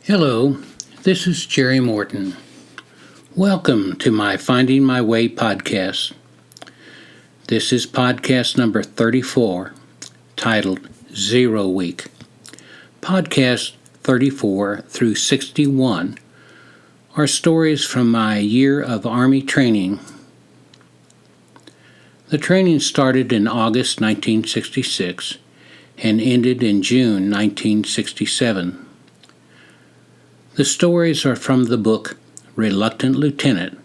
Hello, this is Jerry Morton. Welcome to my Finding My Way podcast. This is podcast number 34, titled 0 Week. Podcast 34 through 61 are stories from my year of Army training. The training started in August 1966 and ended in June 1967. The stories are from the book Reluctant Lieutenant,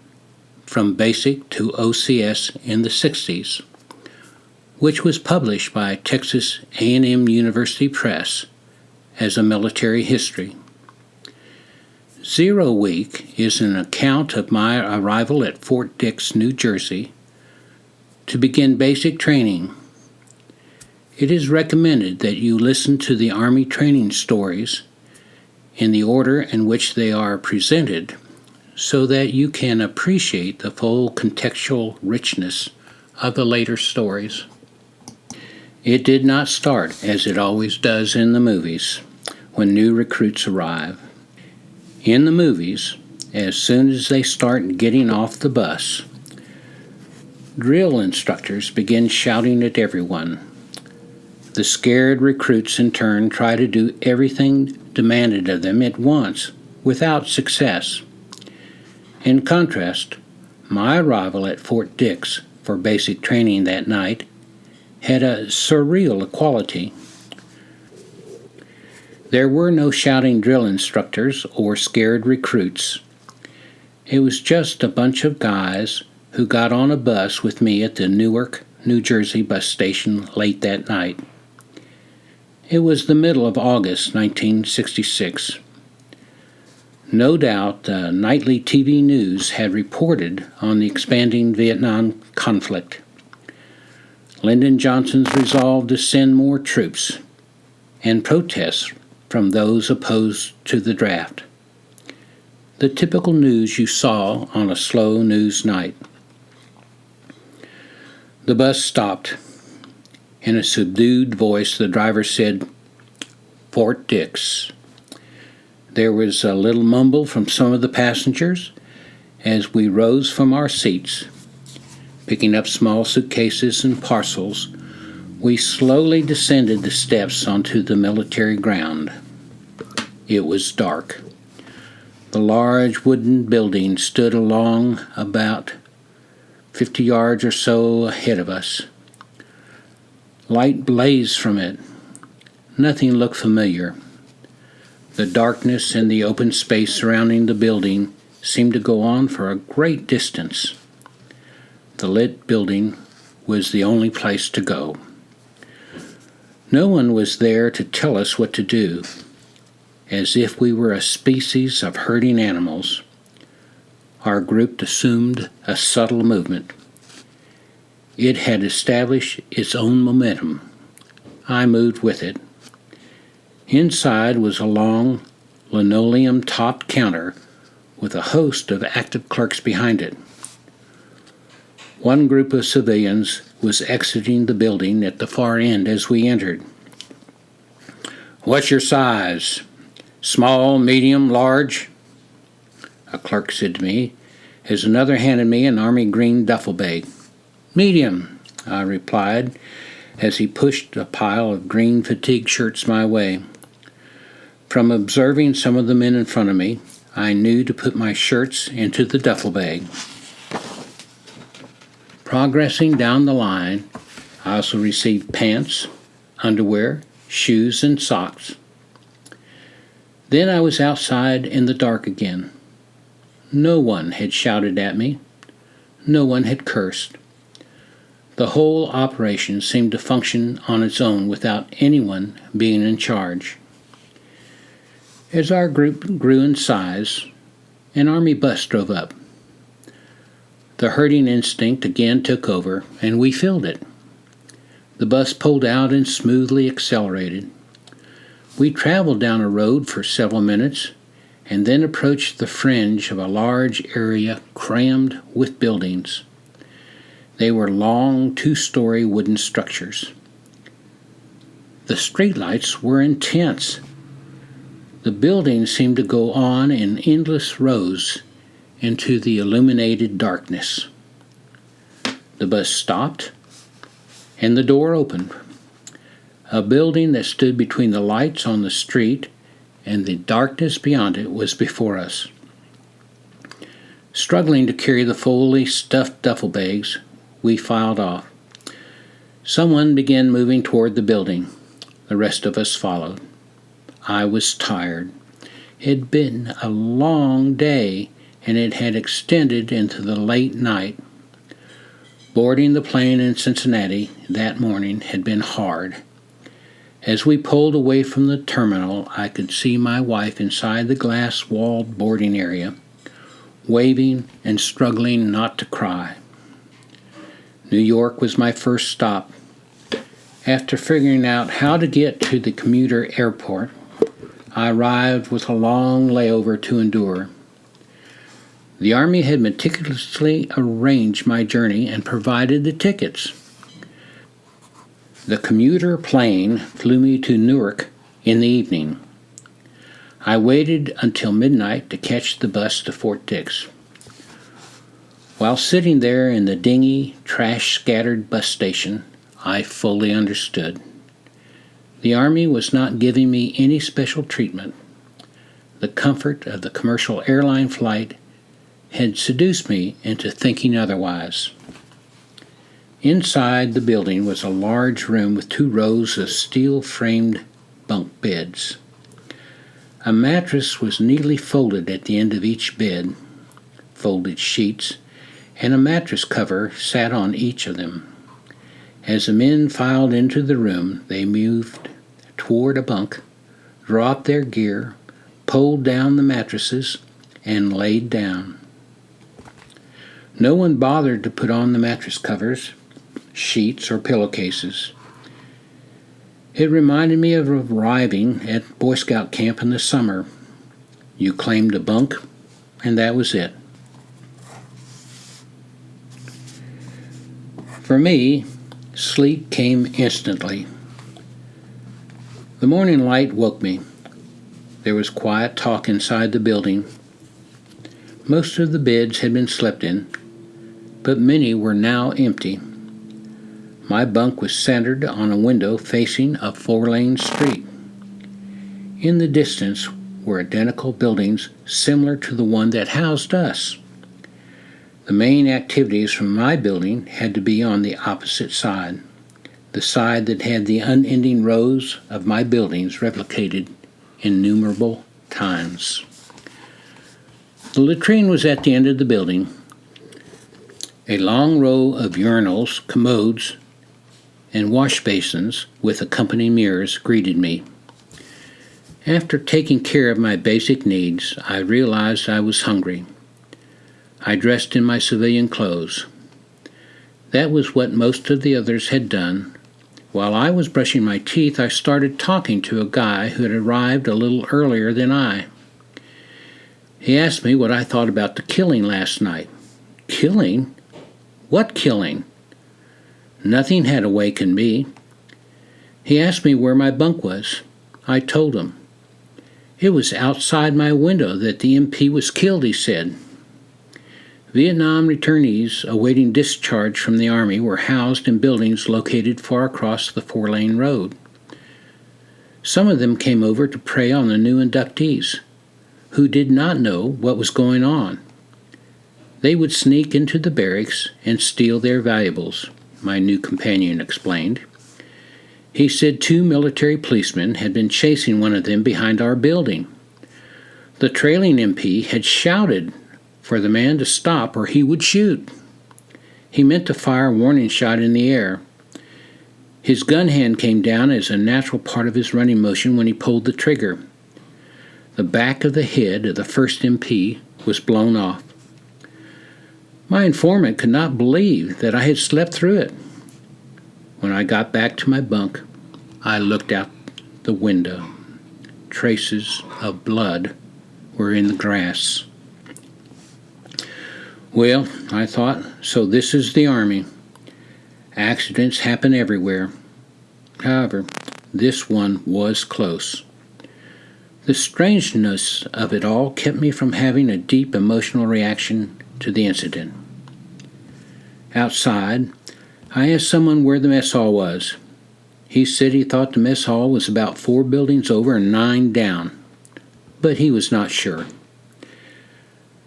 From Basic to OCS in the 60s, which was published by Texas A&M University Press as a military history. 0 Week is an account of my arrival at Fort Dix, New Jersey, to begin basic training. It is recommended that you listen to the Army training stories in the order in which they are presented so that you can appreciate the full contextual richness of the later stories. It did not start as it always does in the movies when new recruits arrive. In the movies, as soon as they start getting off the bus, drill instructors begin shouting at everyone. The scared recruits in turn try to do everything demanded of them at once, without success. In contrast, my arrival at Fort Dix for basic training that night had a surreal quality. There were no shouting drill instructors or scared recruits. It was just a bunch of guys who got on a bus with me at the Newark, New Jersey bus station late that night. It was the middle of August 1966. No doubt the nightly TV news had reported on the expanding Vietnam conflict. Lyndon Johnson's resolve to send more troops, and protests from those opposed to the draft. The typical news you saw on a slow news night. The bus stopped. In a subdued voice, the driver said, "Fort Dix." There was a little mumble from some of the passengers as we rose from our seats. Picking up small suitcases and parcels, we slowly descended the steps onto the military ground. It was dark. The large wooden building stood along about 50 yards or so ahead of us. Light blazed from it. Nothing looked familiar. The darkness and the open space surrounding the building seemed to go on for a great distance. The lit building was the only place to go. No one was there to tell us what to do, as if we were a species of herding animals. Our group assumed a subtle movement. It had established its own momentum. I moved with it. Inside was a long, linoleum-topped counter with a host of active clerks behind it. One group of civilians was exiting the building at the far end as we entered. "What's your size? Small, medium, large?" a clerk said to me, as another handed me an army green duffel bag. "Medium," I replied, as he pushed a pile of green fatigue shirts my way. From observing some of the men in front of me, I knew to put my shirts into the duffel bag. Progressing down the line, I also received pants, underwear, shoes, and socks. Then I was outside in the dark again. No one had shouted at me. No one had cursed. The whole operation seemed to function on its own without anyone being in charge. As our group grew in size, an army bus drove up. The herding instinct again took over, and we filled it. The bus pulled out and smoothly accelerated. We traveled down a road for several minutes, and then approached the fringe of a large area crammed with buildings. They were long, two-story wooden structures. The streetlights were intense. The buildings seemed to go on in endless rows into the illuminated darkness. The bus stopped, and the door opened. A building that stood between the lights on the street and the darkness beyond it was before us. Struggling to carry the fully stuffed duffel bags, we filed off. Someone began moving toward the building. The rest of us followed. I was tired. It had been a long day, and it had extended into the late night. Boarding the plane in Cincinnati that morning had been hard. As we pulled away from the terminal, I could see my wife inside the glass-walled boarding area, waving and struggling not to cry. New York was my first stop. After figuring out how to get to the commuter airport, I arrived with a long layover to endure. The Army had meticulously arranged my journey and provided the tickets. The commuter plane flew me to Newark in the evening. I waited until midnight to catch the bus to Fort Dix. While sitting there in the dingy, trash-scattered bus station, I fully understood. The Army was not giving me any special treatment. The comfort of the commercial airline flight had seduced me into thinking otherwise. Inside the building was a large room with 2 rows of steel-framed bunk beds. A mattress was neatly folded at the end of each bed, folded sheets, and a mattress cover sat on each of them. As the men filed into the room, they moved toward a bunk, dropped their gear, pulled down the mattresses, and laid down. No one bothered to put on the mattress covers, sheets, or pillowcases. It reminded me of arriving at Boy Scout camp in the summer. You claimed a bunk, and that was it. For me, sleep came instantly. The morning light woke me. There was quiet talk inside the building. Most of the beds had been slept in, but many were now empty. My bunk was centered on a window facing a 4-lane street. In the distance were identical buildings similar to the one that housed us. The main activities from my building had to be on the opposite side, the side that had the unending rows of my buildings replicated innumerable times. The latrine was at the end of the building. A long row of urinals, commodes, and wash basins with accompanying mirrors greeted me. After taking care of my basic needs, I realized I was hungry. I dressed in my civilian clothes. That was what most of the others had done. While I was brushing my teeth, I started talking to a guy who had arrived a little earlier than I. He asked me what I thought about the killing last night. Killing? What killing? Nothing had awakened me. He asked me where my bunk was. I told him. It was outside my window that the MP was killed, he said. Vietnam returnees awaiting discharge from the Army were housed in buildings located far across the 4-lane road. Some of them came over to prey on the new inductees, who did not know what was going on. They would sneak into the barracks and steal their valuables, my new companion explained. He said 2 military policemen had been chasing one of them behind our building. The trailing MP had shouted for the man to stop or he would shoot. He meant to fire a warning shot in the air. His gun hand came down as a natural part of his running motion when he pulled the trigger. The back of the head of the first MP was blown off. My informant could not believe that I had slept through it. When I got back to my bunk, I looked out the window. Traces of blood were in the grass. Well, I thought, so this is the Army. Accidents happen everywhere. However, this one was close. The strangeness of it all kept me from having a deep emotional reaction to the incident. Outside, I asked someone where the mess hall was. He said he thought the mess hall was about 4 buildings over and 9 down, but he was not sure.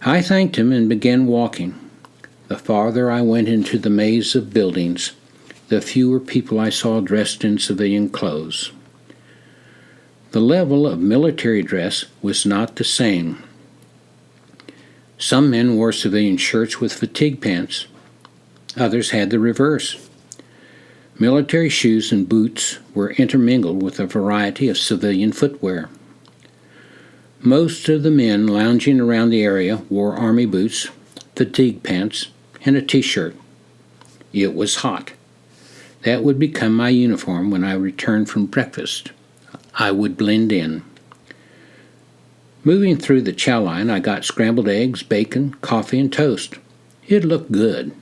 I thanked him and began walking. The farther I went into the maze of buildings, the fewer people I saw dressed in civilian clothes. The level of military dress was not the same. Some men wore civilian shirts with fatigue pants. Others had the reverse. Military shoes and boots were intermingled with a variety of civilian footwear. Most of the men lounging around the area wore army boots, fatigue pants, and a t-shirt. It was hot. That would become my uniform when I returned from breakfast. I would blend in. Moving through the chow line, I got scrambled eggs, bacon, coffee, and toast. It looked good.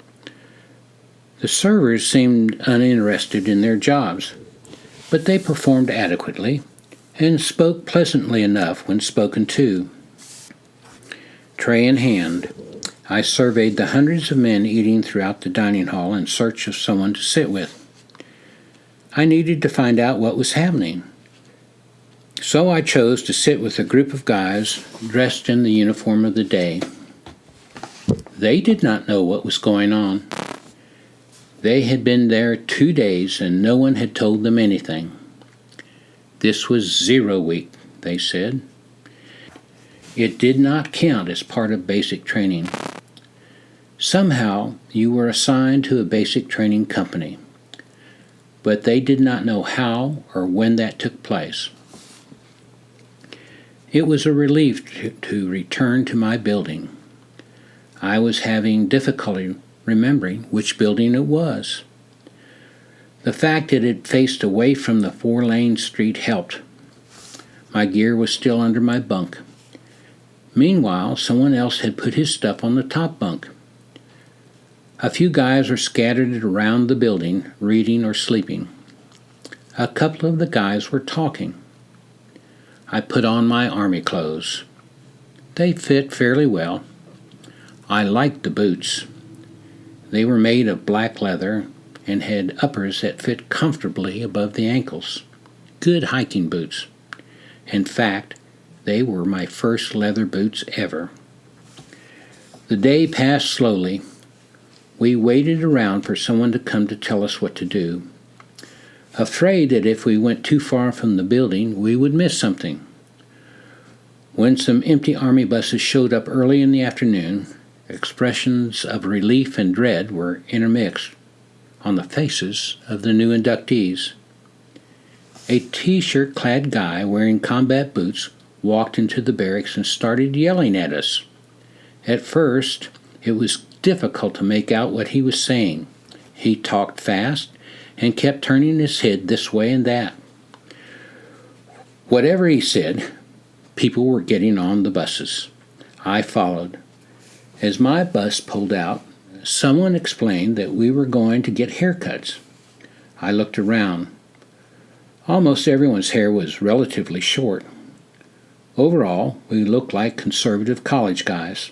The servers seemed uninterested in their jobs, but they performed adequately and spoke pleasantly enough when spoken to. Tray in hand, I surveyed the hundreds of men eating throughout the dining hall in search of someone to sit with. I needed to find out what was happening. So I chose to sit with a group of guys dressed in the uniform of the day. They did not know what was going on. They had been there 2 days and no one had told them anything. This was 0 week, they said. It did not count as part of basic training. Somehow you were assigned to a basic training company, but they did not know how or when that took place. It was a relief to return to my building. I was having difficulty remembering which building it was. The fact that it faced away from the 4-lane street helped. My gear was still under my bunk. Meanwhile, someone else had put his stuff on the top bunk. A few guys were scattered around the building, reading or sleeping. A couple of the guys were talking. I put on my army clothes. They fit fairly well. I liked the boots. They were made of black leather and had uppers that fit comfortably above the ankles. Good hiking boots. In fact, they were my first leather boots ever. The day passed slowly. We waited around for someone to come to tell us what to do, afraid that if we went too far from the building, we would miss something. When some empty army buses showed up early in the afternoon, expressions of relief and dread were intermixed on the faces of the new inductees. A t-shirt clad guy wearing combat boots walked into the barracks and started yelling at us. At first, it was difficult to make out what he was saying. He talked fast and kept turning his head this way and that. Whatever he said, people were getting on the buses. I followed. As my bus pulled out, someone explained that we were going to get haircuts. I looked around. Almost everyone's hair was relatively short. Overall, we looked like conservative college guys.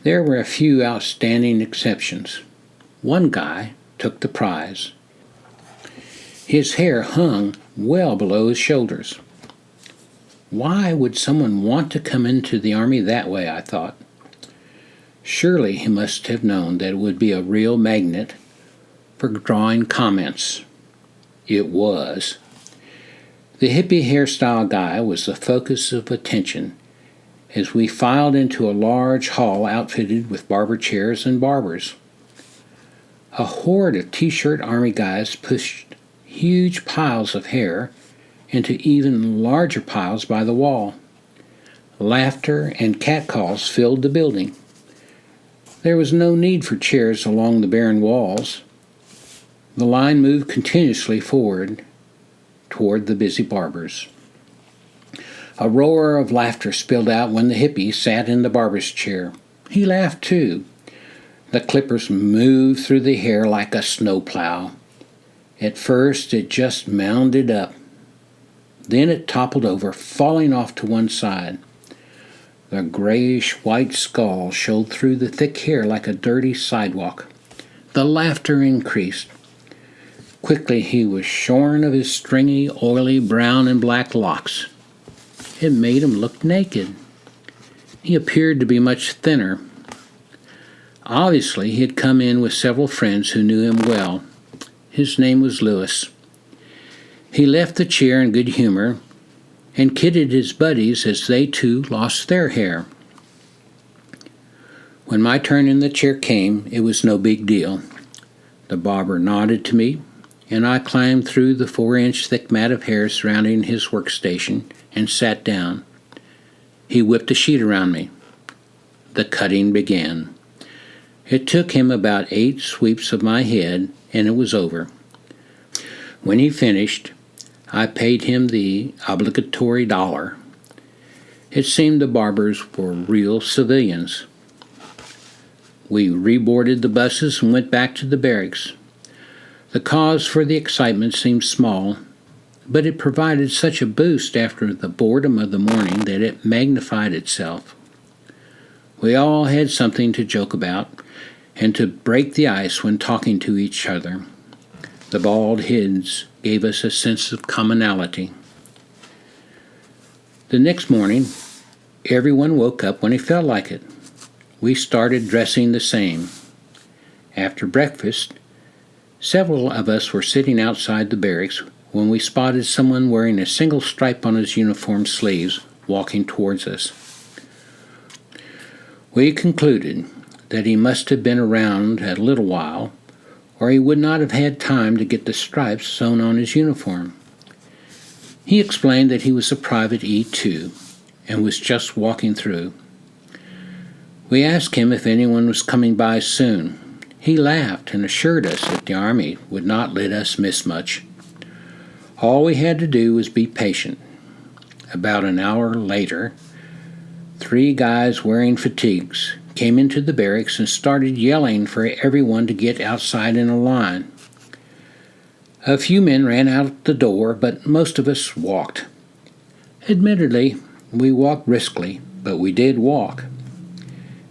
There were a few outstanding exceptions. One guy took the prize. His hair hung well below his shoulders. Why would someone want to come into the Army that way, I thought. Surely he must have known that it would be a real magnet for drawing comments. It was. The hippie hairstyle guy was the focus of attention as we filed into a large hall outfitted with barber chairs and barbers. A horde of t-shirt army guys pushed huge piles of hair into even larger piles by the wall. Laughter and catcalls filled the building. There was no need for chairs along the barren walls. The line moved continuously forward toward the busy barbers. A roar of laughter spilled out when the hippie sat in the barber's chair. He laughed too. The clippers moved through the hair like a snowplow. At first it just mounded up. Then it toppled over, falling off to one side. The grayish-white skull showed through the thick hair like a dirty sidewalk. The laughter increased. Quickly he was shorn of his stringy, oily brown and black locks. It made him look naked. He appeared to be much thinner. Obviously, he had come in with several friends who knew him well. His name was Lewis. He left the chair in good humor and kidded his buddies as they too lost their hair. When my turn in the chair came, it was no big deal. The barber nodded to me, and I climbed through the 4-inch thick mat of hair surrounding his workstation and sat down. He whipped a sheet around me. The cutting began. It took him about 8 sweeps of my head, and it was over. When he finished, I paid him the obligatory $1. It seemed the barbers were real civilians. We reboarded the buses and went back to the barracks. The cause for the excitement seemed small, but it provided such a boost after the boredom of the morning that it magnified itself. We all had something to joke about and to break the ice when talking to each other. The bald heads gave us a sense of commonality. The next morning, everyone woke up when he felt like it. We started dressing the same. After breakfast, several of us were sitting outside the barracks when we spotted someone wearing a single stripe on his uniform sleeves walking towards us. We concluded that he must have been around a little while, or he would not have had time to get the stripes sewn on his uniform. He explained that he was a private E2 and was just walking through. We asked him if anyone was coming by soon. He laughed and assured us that the Army would not let us miss much. All we had to do was be patient. About an hour later, 3 guys wearing fatigues came into the barracks and started yelling for everyone to get outside in a line. A few men ran out the door, but most of us walked. Admittedly, we walked briskly, but we did walk.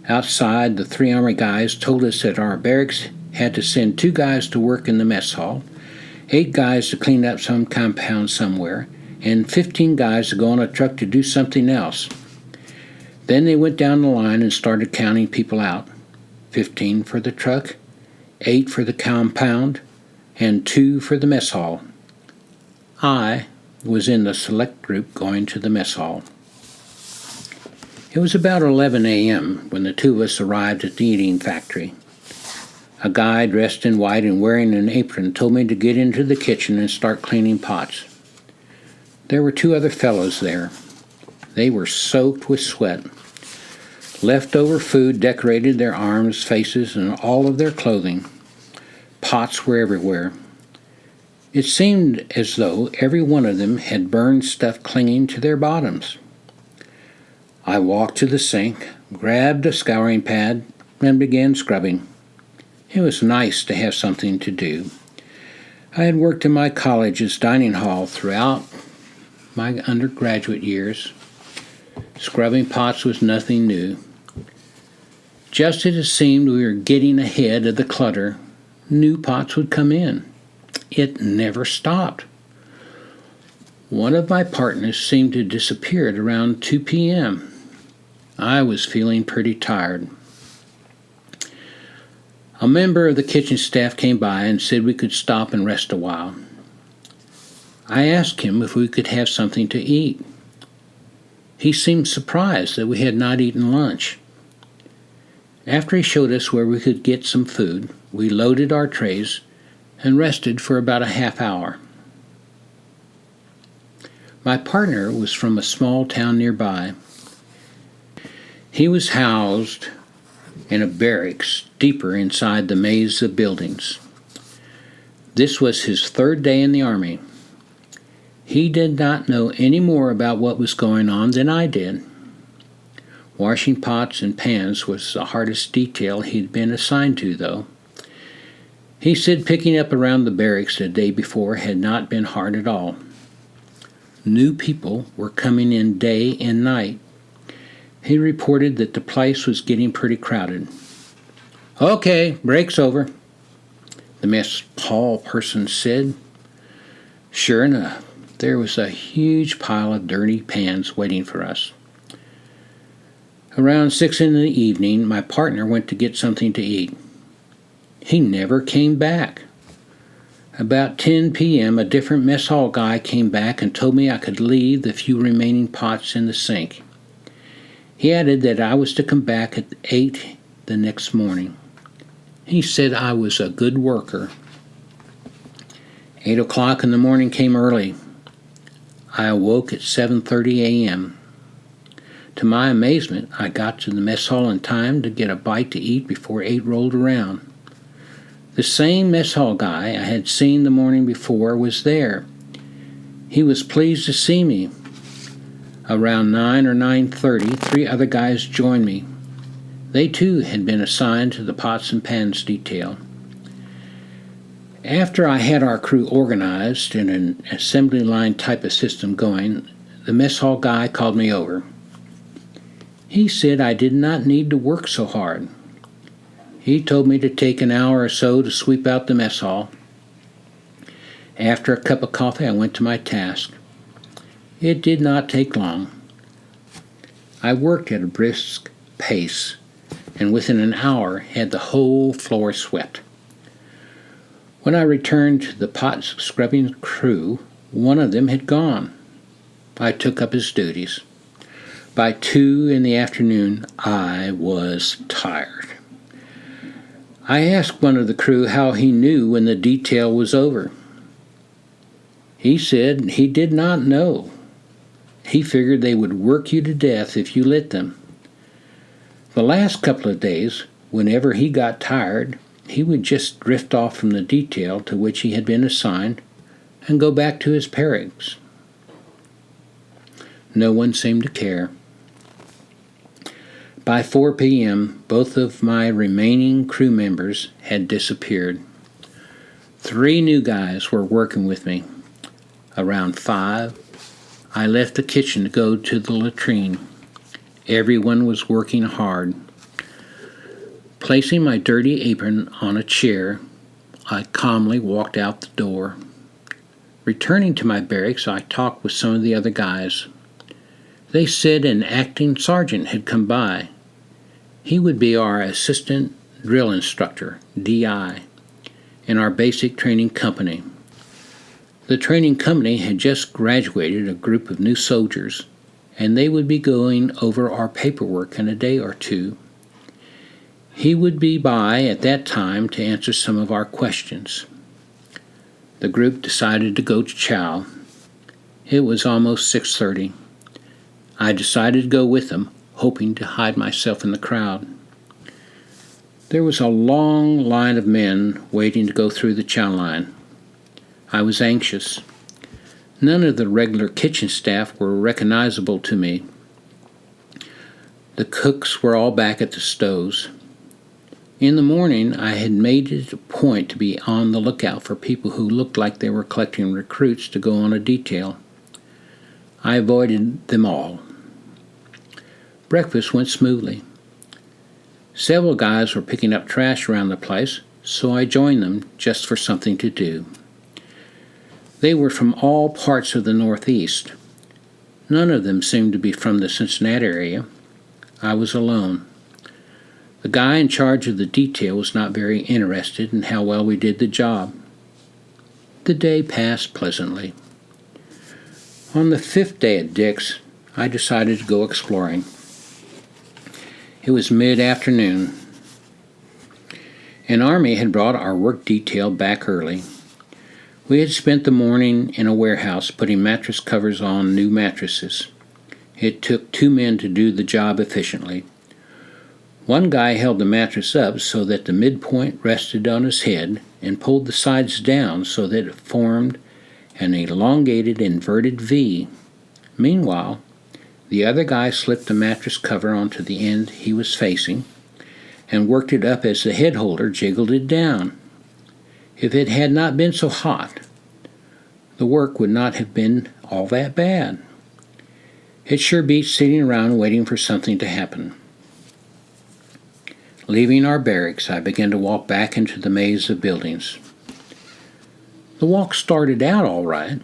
Outside, the 3 Army guys told us that our barracks had to send 2 guys to work in the mess hall, 8 guys to clean up some compound somewhere, and 15 guys to go on a truck to do something else. Then they went down the line and started counting people out. 15 for the truck, 8 for the compound, and 2 for the mess hall. I was in the select group going to the mess hall. It was about 11 a.m. when the 2 of us arrived at the eating factory. A guy dressed in white and wearing an apron told me to get into the kitchen and start cleaning pots. There were 2 other fellows there. They were soaked with sweat. Leftover food decorated their arms, faces, and all of their clothing. Pots were everywhere. It seemed as though every one of them had burned stuff clinging to their bottoms. I walked to the sink, grabbed a scouring pad, and began scrubbing. It was nice to have something to do. I had worked in my college's dining hall throughout my undergraduate years. Scrubbing pots was nothing new. Just as it seemed we were getting ahead of the clutter, new pots would come in. It never stopped. One of my partners seemed to disappear at around 2 p.m. I was feeling pretty tired. A member of the kitchen staff came by and said we could stop and rest a while. I asked him if we could have something to eat. He seemed surprised that we had not eaten lunch. After he showed us where we could get some food, we loaded our trays and rested for about a half hour. My partner was from a small town nearby. He was housed in a barracks deeper inside the maze of buildings. This was his 3rd day in the Army. He did not know any more about what was going on than I did. Washing pots and pans was the hardest detail he'd been assigned to, though. He said picking up around the barracks the day before had not been hard at all. New people were coming in day and night. He reported that the place was getting pretty crowded. "Okay, break's over," the mess hall person said. Sure enough, there was a huge pile of dirty pans waiting for us. Around 6 in the evening, my partner went to get something to eat. He never came back. About 10 p.m., a different mess hall guy came back and told me I could leave the few remaining pots in the sink. He added that I was to come back at 8 the next morning. He said I was a good worker. 8 o'clock in the morning came early. I awoke at 7:30 a.m. To my amazement, I got to the mess hall in time to get a bite to eat before 8 rolled around. The same mess hall guy I had seen the morning before was there. He was pleased to see me. Around 9 or 9:30, 3 other guys joined me. They too had been assigned to the pots and pans detail. After I had our crew organized and an assembly line type of system going, the mess hall guy called me over. He said I did not need to work so hard. He told me to take an hour or so to sweep out the mess hall. After a cup of coffee, I went to my task. It did not take long. I worked at a brisk pace, and within an hour had the whole floor swept. When I returned to the pot scrubbing crew, one of them had gone. I took up his duties. By 2 in the afternoon, I was tired. I asked one of the crew how he knew when the detail was over. He said he did not know. He figured they would work you to death if you let them. The last couple of days, whenever he got tired, he would just drift off from the detail to which he had been assigned and go back to his parents. No one seemed to care. By 4 p.m., both of my remaining crew members had disappeared. 3 new guys were working with me. Around 5, I left the kitchen to go to the latrine. Everyone was working hard. Placing my dirty apron on a chair, I calmly walked out the door. Returning to my barracks, I talked with some of the other guys. They said an acting sergeant had come by. He would be our assistant drill instructor, DI, in our basic training company. The training company had just graduated a group of new soldiers, and they would be going over our paperwork in a day or two. He would be by at that time to answer some of our questions. The group decided to go to chow. It was almost 6:30. I decided to go with them, hoping to hide myself in the crowd. There was a long line of men waiting to go through the chow line. I was anxious. None of the regular kitchen staff were recognizable to me. The cooks were all back at the stoves. In the morning, I had made it a point to be on the lookout for people who looked like they were collecting recruits to go on a detail. I avoided them all. Breakfast went smoothly. Several guys were picking up trash around the place, so I joined them just for something to do. They were from all parts of the Northeast. None of them seemed to be from the Cincinnati area. I was alone. The guy in charge of the detail was not very interested in how well we did the job. The day passed pleasantly. On the 5th day at Dick's, I decided to go exploring. It was mid-afternoon. An army had brought our work detail back early. We had spent the morning in a warehouse putting mattress covers on new mattresses. It took 2 men to do the job efficiently. One guy held the mattress up so that the midpoint rested on his head and pulled the sides down so that it formed an elongated inverted V. Meanwhile, the other guy slipped the mattress cover onto the end he was facing and worked it up as the head holder jiggled it down. If it had not been so hot, the work would not have been all that bad. It sure beats sitting around waiting for something to happen. Leaving our barracks, I began to walk back into the maze of buildings. The walk started out all right.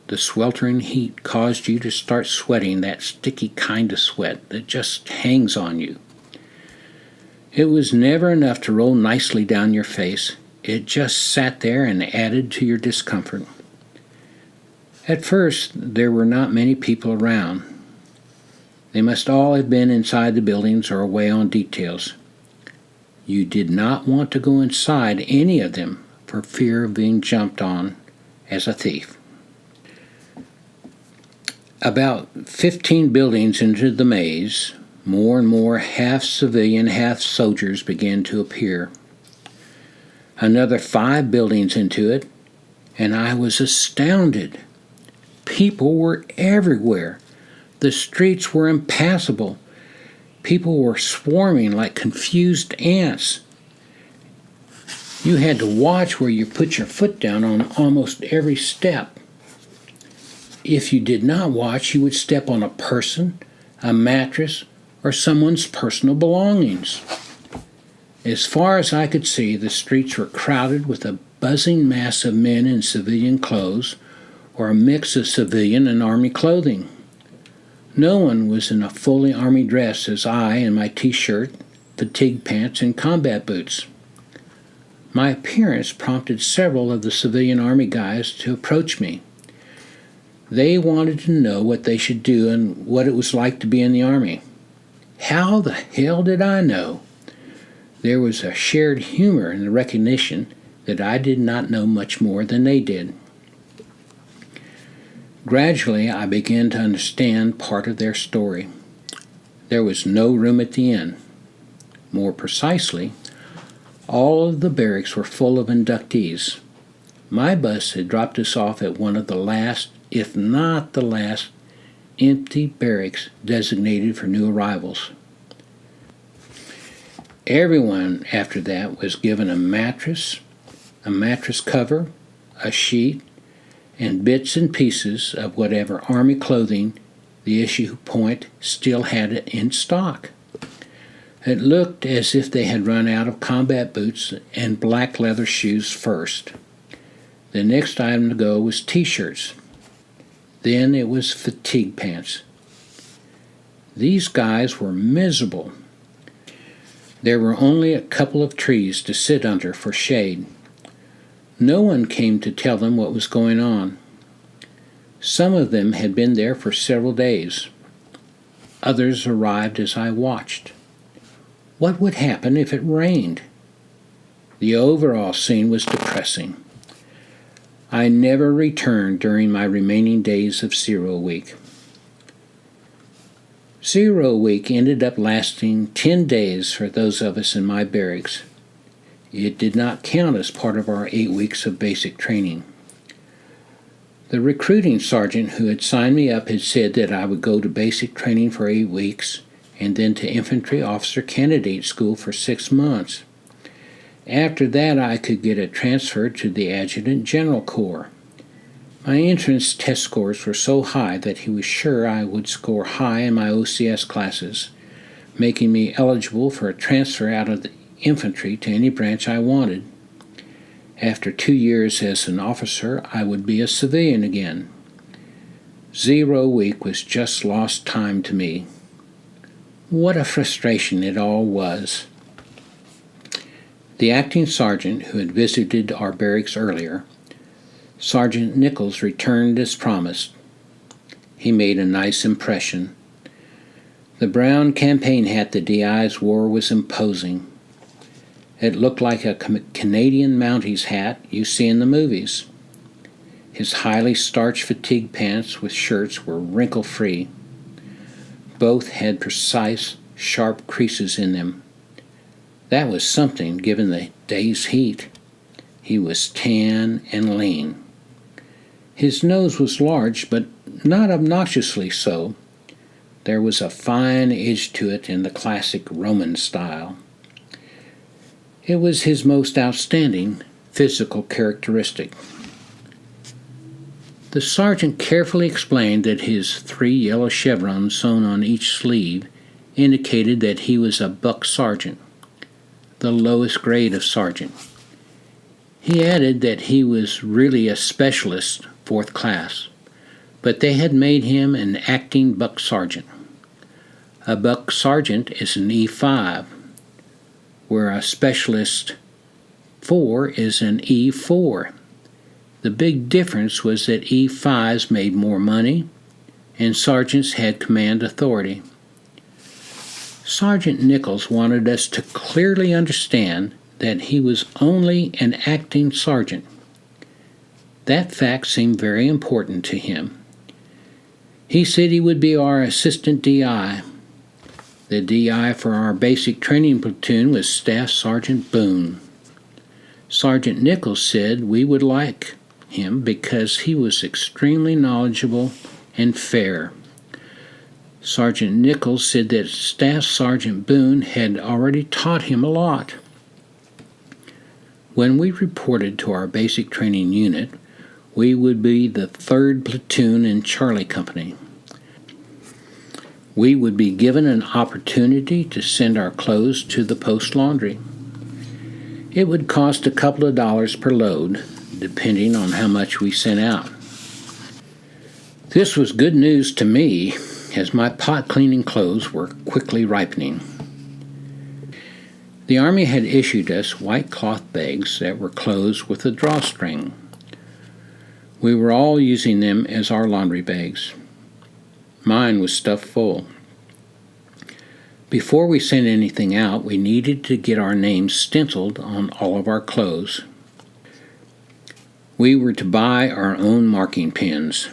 The sweltering heat caused you to start sweating that sticky kind of sweat that just hangs on you. It was never enough to roll nicely down your face. It just sat there and added to your discomfort. At first, there were not many people around. They must all have been inside the buildings or away on details. You did not want to go inside any of them for fear of being jumped on as a thief. About 15 buildings into the maze, more and more half civilian, half soldiers began to appear. Another 5 buildings into it, and I was astounded. People were everywhere. The streets were impassable. People were swarming like confused ants. You had to watch where you put your foot down on almost every step. If you did not watch, you would step on a person, a mattress, or someone's personal belongings. As far as I could see, the streets were crowded with a buzzing mass of men in civilian clothes, or a mix of civilian and army clothing. No one was in a fully army dress as I in my t-shirt, fatigue pants, and combat boots. My appearance prompted several of the civilian army guys to approach me. They wanted to know what they should do and what it was like to be in the army. How the hell did I know? There was a shared humor in the recognition that I did not know much more than they did. Gradually, I began to understand part of their story. There was no room at the inn. More precisely, all of the barracks were full of inductees. My bus had dropped us off at one of the last, if not the last, empty barracks designated for new arrivals. Everyone after that was given a mattress cover, a sheet, and bits and pieces of whatever army clothing the issue point still had in stock. It looked as if they had run out of combat boots and black leather shoes first. The next item to go was t-shirts. Then it was fatigue pants. These guys were miserable. There were only a couple of trees to sit under for shade. No one came to tell them what was going on. Some of them had been there for several days. Others arrived as I watched. What would happen if it rained? The overall scene was depressing. I never returned during my remaining days of 0 week. 0 week ended up lasting 10 days for those of us in my barracks. It did not count as part of our 8 weeks of basic training. The recruiting sergeant who had signed me up had said that I would go to basic training for 8 weeks and then to infantry officer candidate school for 6 months. After that, I could get a transfer to the Adjutant General Corps. My entrance test scores were so high that he was sure I would score high in my OCS classes, making me eligible for a transfer out of the infantry to any branch I wanted. After 2 years as an officer, I would be a civilian again. 0 week was just lost time to me. What a frustration it all was. The acting sergeant who had visited our barracks earlier, Sergeant Nichols, returned as promised. He made a nice impression. The brown campaign hat the DIs wore was imposing. It looked like a Canadian Mounties hat you see in the movies. His highly starched fatigue pants with shirts were wrinkle-free. Both had precise, sharp creases in them. That was something, given the day's heat. He was tan and lean. His nose was large, but not obnoxiously so. There was a fine edge to it in the classic Roman style. It was his most outstanding physical characteristic. The sergeant carefully explained that his 3 yellow chevrons sewn on each sleeve indicated that he was a buck sergeant, the lowest grade of sergeant. He added that he was really a specialist, 4th class, but they had made him an acting buck sergeant. A buck sergeant is an E5, where a specialist 4 is an E4. The big difference was that E5s made more money, and sergeants had command authority. Sergeant Nichols wanted us to clearly understand that he was only an acting sergeant. That fact seemed very important to him. He said he would be our assistant DI. The DI for our basic training platoon was Staff Sergeant Boone. Sergeant Nichols said we would like him because he was extremely knowledgeable and fair. Sergeant Nichols said that Staff Sergeant Boone had already taught him a lot. When we reported to our basic training unit, we would be the 3rd platoon in Charlie Company. We would be given an opportunity to send our clothes to the post laundry. It would cost a couple of dollars per load, depending on how much we sent out. This was good news to me, as my pot cleaning clothes were quickly ripening. The Army had issued us white cloth bags that were closed with a drawstring. We were all using them as our laundry bags. Mine was stuffed full. Before we sent anything out, we needed to get our names stenciled on all of our clothes. We were to buy our own marking pens,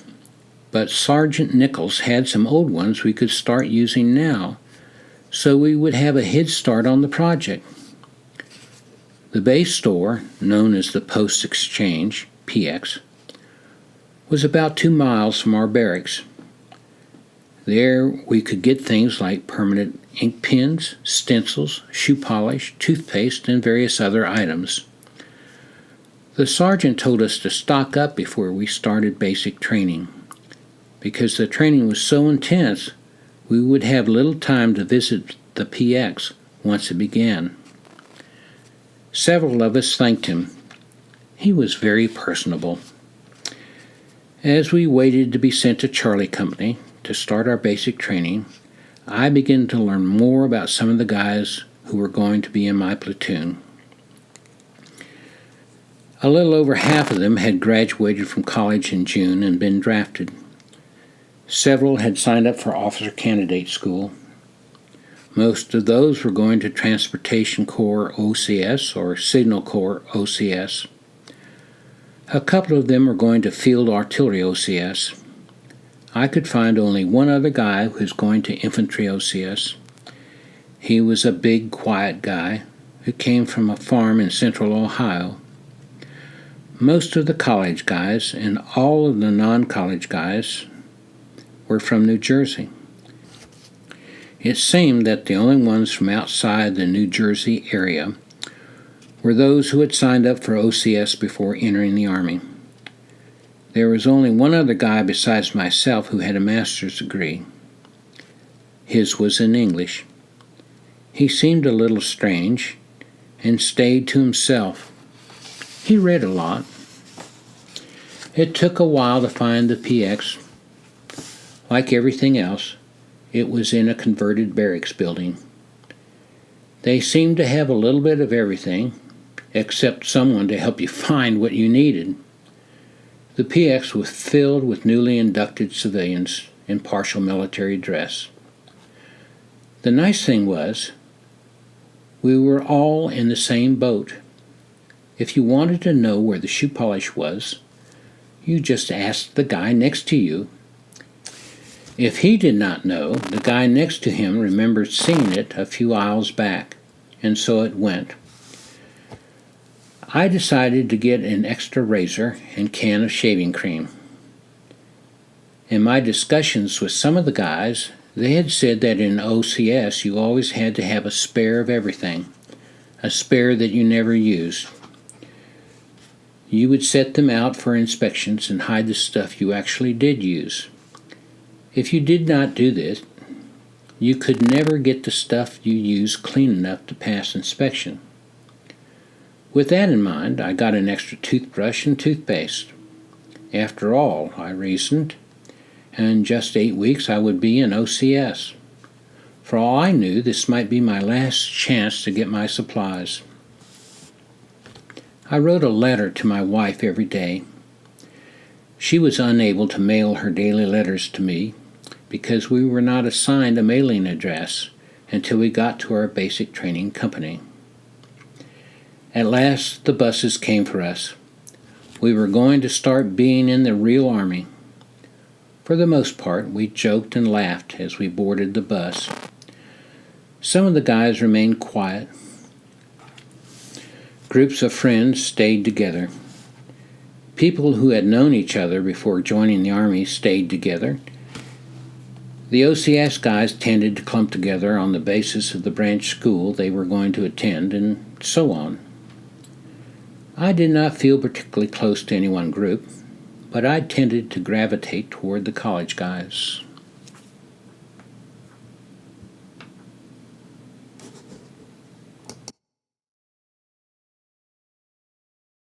but Sergeant Nichols had some old ones we could start using now, so we would have a head start on the project. The base store, known as the Post Exchange, PX, was about 2 miles from our barracks. There we could get things like permanent ink pens, stencils, shoe polish, toothpaste, and various other items. The sergeant told us to stock up before we started basic training. Because the training was so intense, we would have little time to visit the PX once it began. Several of us thanked him. He was very personable. As we waited to be sent to Charlie Company to start our basic training, I began to learn more about some of the guys who were going to be in my platoon. A little over half of them had graduated from college in June and been drafted. Several had signed up for officer candidate school. Most of those were going to Transportation Corps OCS or Signal Corps OCS. A couple of them were going to Field Artillery OCS. I could find only one other guy who was going to Infantry OCS. He was a big, quiet guy who came from a farm in central Ohio. Most of the college guys and all of the non-college guys were from New Jersey. It seemed that the only ones from outside the New Jersey area were those who had signed up for OCS before entering the Army. There was only one other guy besides myself who had a master's degree. His was in English. He seemed a little strange and stayed to himself. He read a lot. It took a while to find the PX. Like everything else, it was in a converted barracks building. They seemed to have a little bit of everything, except someone to help you find what you needed. The PX was filled with newly inducted civilians in partial military dress. The nice thing was, we were all in the same boat. If you wanted to know where the shoe polish was, you just asked the guy next to you. If he did not know, the guy next to him remembered seeing it a few aisles back, and so it went. I decided to get an extra razor and can of shaving cream. In my discussions with some of the guys, they had said that in OCS you always had to have a spare of everything, a spare that you never used. You would set them out for inspections and hide the stuff you actually did use. If you did not do this, you could never get the stuff you use clean enough to pass inspection. With that in mind, I got an extra toothbrush and toothpaste. After all, I reasoned, in just 8 weeks I would be in OCS. For all I knew, this might be my last chance to get my supplies. I wrote a letter to my wife every day. She was unable to mail her daily letters to me because we were not assigned a mailing address until we got to our basic training company. At last, the buses came for us. We were going to start being in the real Army. For the most part, we joked and laughed as we boarded the bus. Some of the guys remained quiet. Groups of friends stayed together. People who had known each other before joining the Army stayed together. The OCS guys tended to clump together on the basis of the branch school they were going to attend, and so on. I did not feel particularly close to any one group, but I tended to gravitate toward the college guys.